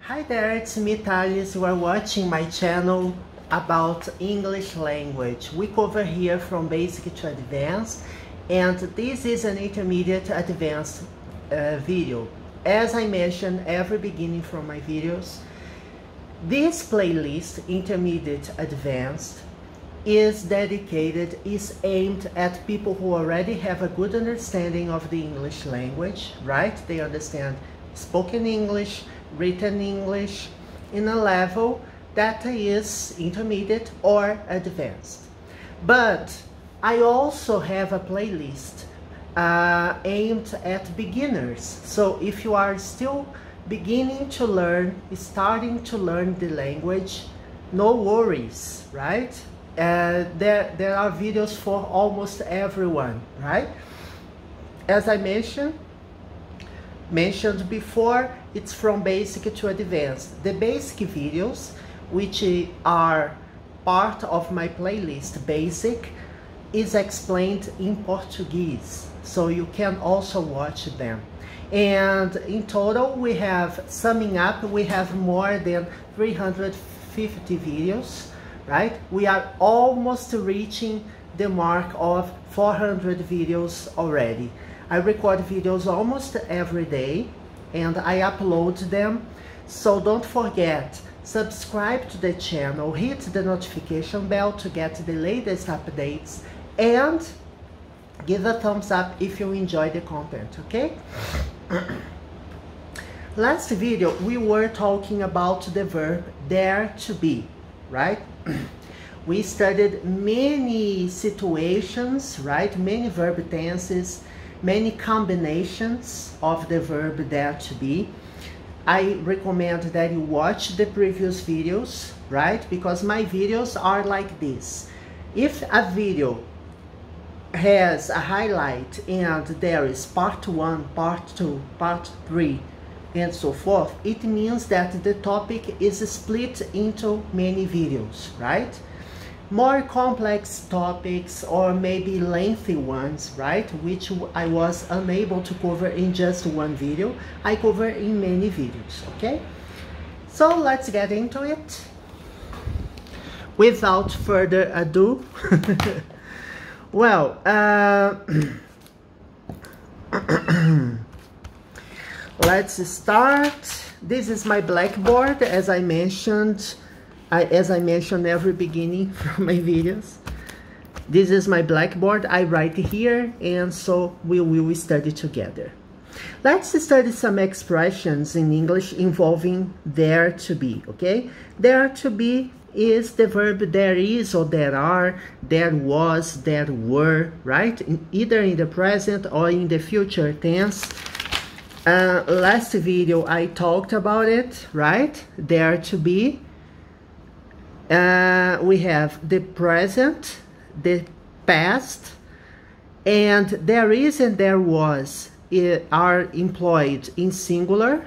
Hi there, it's me Thales. You are watching my channel about English language. We cover here from basic to advanced, and this is an intermediate advanced video. As I mentioned every beginning from my videos, this playlist, intermediate advanced, is aimed at people who already have a good understanding of the English language, right? They understand spoken English, written English in a level that is intermediate or advanced. But I also have a playlist aimed at beginners. So if you are still beginning to learn, starting to learn the language, no worries, right? There are videos for almost everyone, right? As I mentioned before, it's from basic to advanced. The basic videos, which are part of my playlist basic, is explained in Portuguese, so you can also watch them. And in total, we have, summing up, we have more than 350 videos, right? We are almost reaching the mark of 400 videos already. I record videos almost every day and I upload them. So don't forget, subscribe to the channel, hit the notification bell to get the latest updates, and give a thumbs up if you enjoy the content, okay? Last video, we were talking about the verb dare to be, right? We studied many situations, right? Many verb tenses, many combinations of the verb dare to be. I recommend that you watch the previous videos, right? Because my videos are like this. If a video has a highlight and there is part 1, part 2, part 3, and so forth, it means that the topic is split into many videos, right? More complex topics or maybe lengthy ones, right, which I was unable to cover in just one video, I cover in many videos, okay? So let's get into it. Without further ado, well, let's start. This is my blackboard, as I mentioned every beginning from my videos. This is my blackboard. I write here, and so we will study together. Let's study some expressions in English involving dare to be, okay? Dare to be is the verb there is or there are, there was, there were, right? Either in the present or in the future tense. Last video I talked about it, right? Dare to be. We have the present, the past, and there is and there was are employed in singular,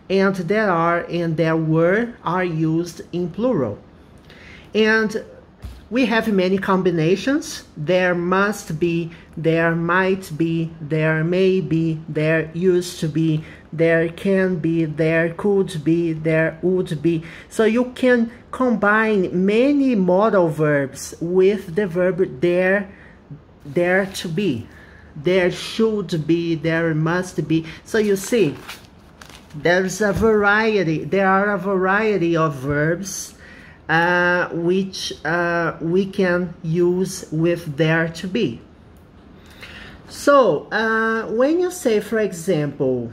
and there are and there were are used in plural. And we have many combinations. There must be, there might be, there may be, there used to be, there can be, there could be, there would be. So you can combine many modal verbs with the verb dare to be. There should be, there must be. So you see, there's a variety, there are a variety of verbs which we can use with dare to be. So when you say, for example,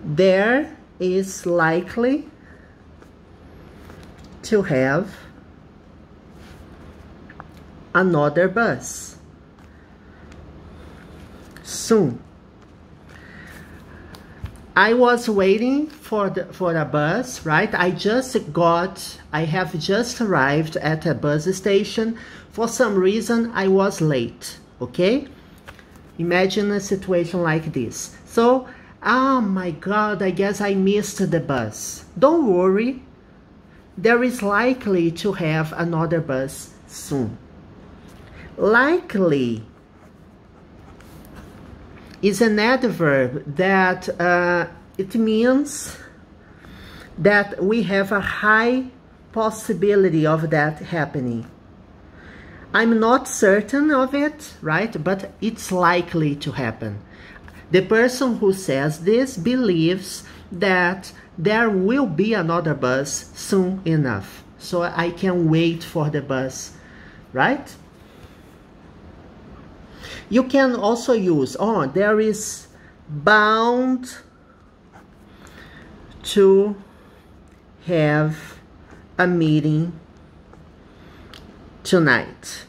there is likely to have another bus soon. I was waiting for a bus, right? I have just arrived at a bus station. For some reason, I was late, okay? Imagine a situation like this. So, oh my God, I guess I missed the bus. Don't worry. There is likely to have another bus soon. Likely is an adverb that it means that we have a high possibility of that happening. I'm not certain of it, right? But it's likely to happen. The person who says this believes that there will be another bus soon enough, so I can wait for the bus, right? You can also use, oh, there is bound to have a meeting tonight.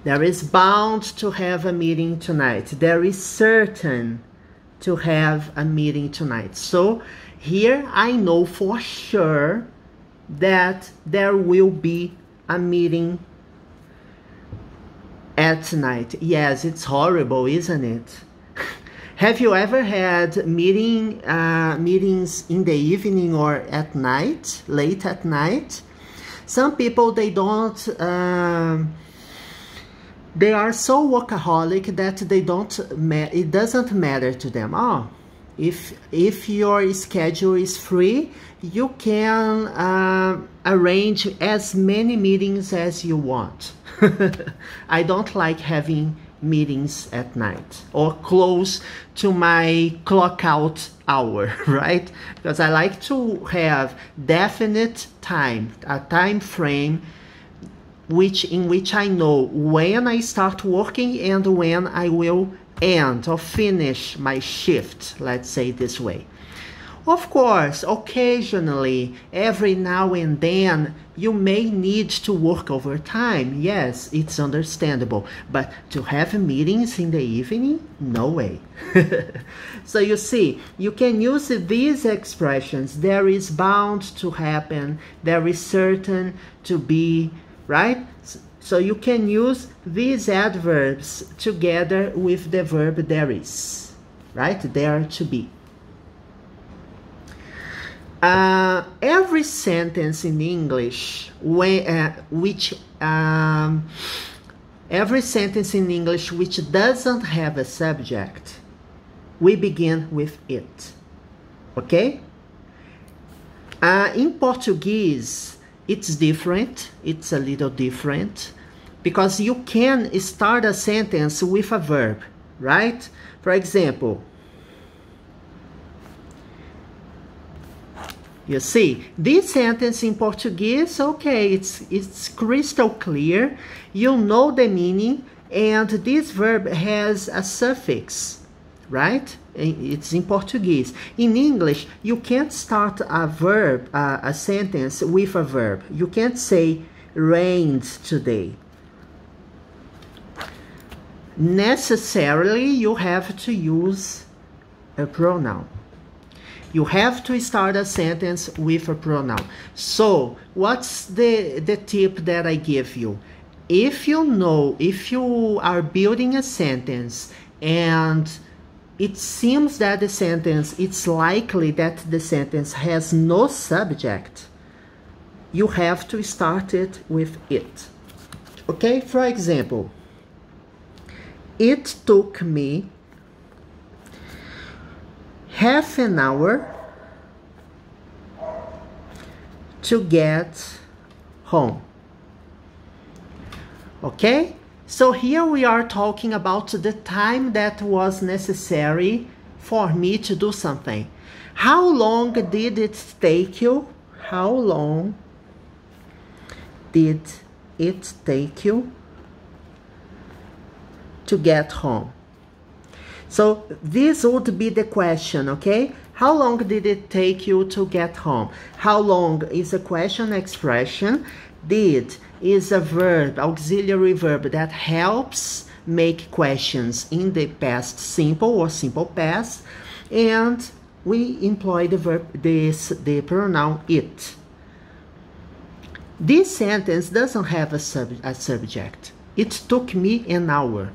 There is bound to have a meeting tonight. There is certain to have a meeting tonight. So here I know for sure that there will be a meeting at night. Yes, it's horrible, isn't it? Have you ever had meetings in the evening or at night, late at night? Some people, they don't, they are so workaholic that they don't, it doesn't matter to them. Oh, if your schedule is free, you can arrange as many meetings as you want. I don't like having meetings at night or close to my clock out hour, right? Because I like to have definite time, a time frame in which I know when I start working and when I will end or finish my shift, let's say this way. Of course, occasionally, every now and then, you may need to work overtime. Yes, it's understandable. But to have meetings in the evening? No way. So you see, you can use these expressions. There is bound to happen. There is certain to be, right? So you can use these adverbs together with the verb there is, right? There to be. Every sentence in English, every sentence in English which doesn't have a subject, we begin with it, okay? In Portuguese, it's different, it's a little different, because you can start a sentence with a verb, right? For example, you see, this sentence in Portuguese, okay, it's crystal clear. You know the meaning, and this verb has a suffix, right? It's in Portuguese. In English, you can't start a verb, a sentence with a verb. You can't say rained today. Necessarily, you have to use a pronoun. You have to start a sentence with a pronoun. So, what's the tip that I give you? If you are building a sentence and it seems that the sentence, it's likely that the sentence has no subject, you have to start it with it. Okay, for example, it took me half an hour to get home. Okay? So here we are talking about the time that was necessary for me to do something. How long did it take you? How long did it take you to get home? So this would be the question, okay? How long did it take you to get home? How long is a question expression. Did is a verb, auxiliary verb that helps make questions in the past simple or simple past. And we employ the verb, the pronoun it. This sentence doesn't have a subject. It took me an hour.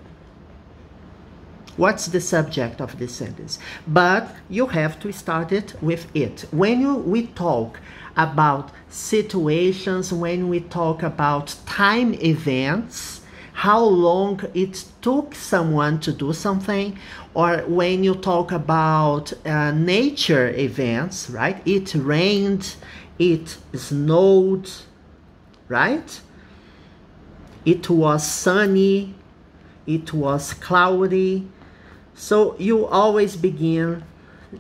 What's the subject of this sentence? But you have to start it with it. When we talk about situations, when we talk about time events, how long it took someone to do something, or when you talk about nature events, right? It rained, it snowed, right? It was sunny, it was cloudy. So you always begin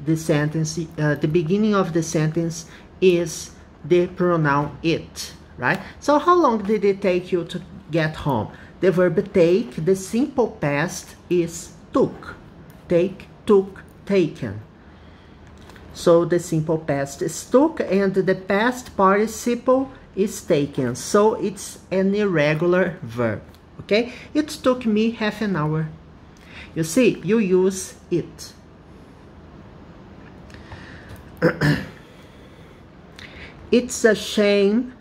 the sentence, the beginning of the sentence is the pronoun it, right? So how long did it take you to get home? The verb take, the simple past is took. Take, took, taken. So the simple past is took and the past participle is taken. So it's an irregular verb, okay? It took me half an hour. You see, you use it. It's a shame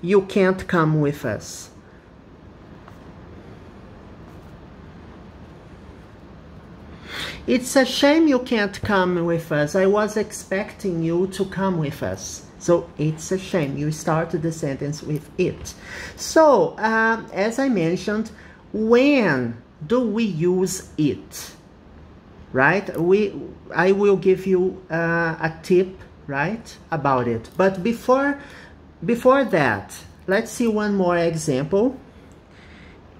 you can't come with us. It's a shame you can't come with us. I was expecting you to come with us. So it's a shame. You start the sentence with it. So as I mentioned, when do we use it? Right? I will give you a tip, right, about it. But before that, let's see one more example.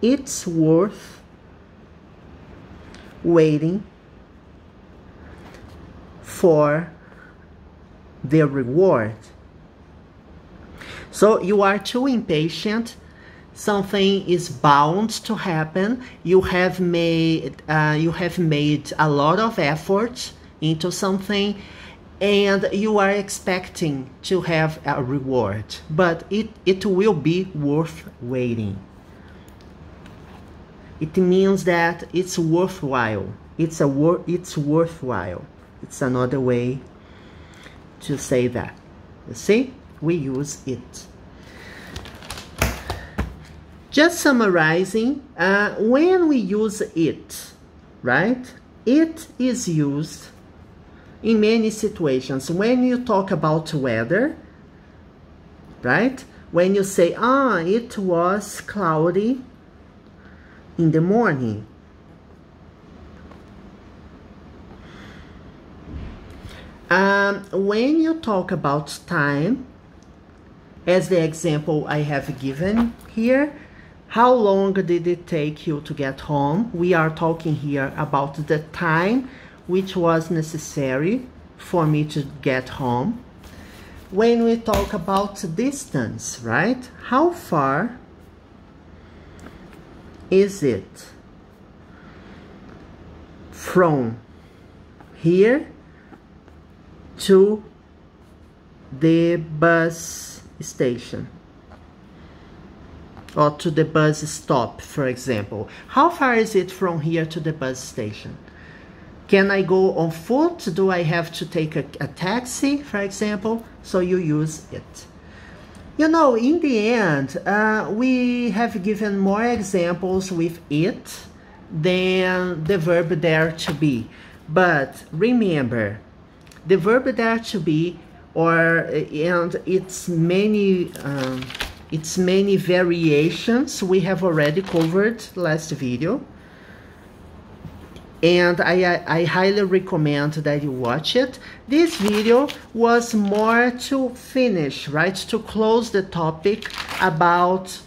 It's worth waiting for the reward. So you are too impatient. Something is bound to happen. You have made a lot of effort into something, and you are expecting to have a reward, but it will be worth waiting. It means that it's worthwhile. It's worthwhile. It's another way to say that. You see, we use it. Just summarizing, when we use it, right? It is used in many situations. When you talk about weather, right? When you say, it was cloudy in the morning. When you talk about time, as the example I have given here, how long did it take you to get home? We are talking here about the time which was necessary for me to get home. When we talk about distance, right? How far is it from here to the bus station? Or to the bus stop, for example. How far is it from here to the bus station? Can I go on foot? Do I have to take a taxi, for example? So you use it. You know, in the end, we have given more examples with it than the verb dare to be. But remember, the verb dare to be, and its many variations we have already covered last video, and I highly recommend that you watch it. This video was more to finish, right, to close the topic about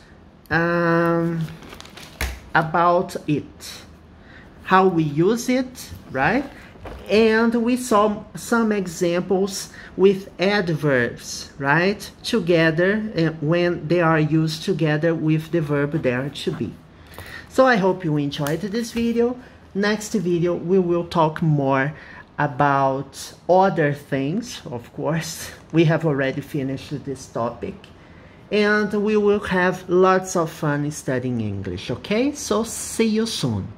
it, how we use it, right? And we saw some examples with adverbs, right? Together, when they are used together with the verb dare to be. So I hope you enjoyed this video. Next video, we will talk more about other things, of course. We have already finished this topic. And we will have lots of fun studying English, okay? So see you soon.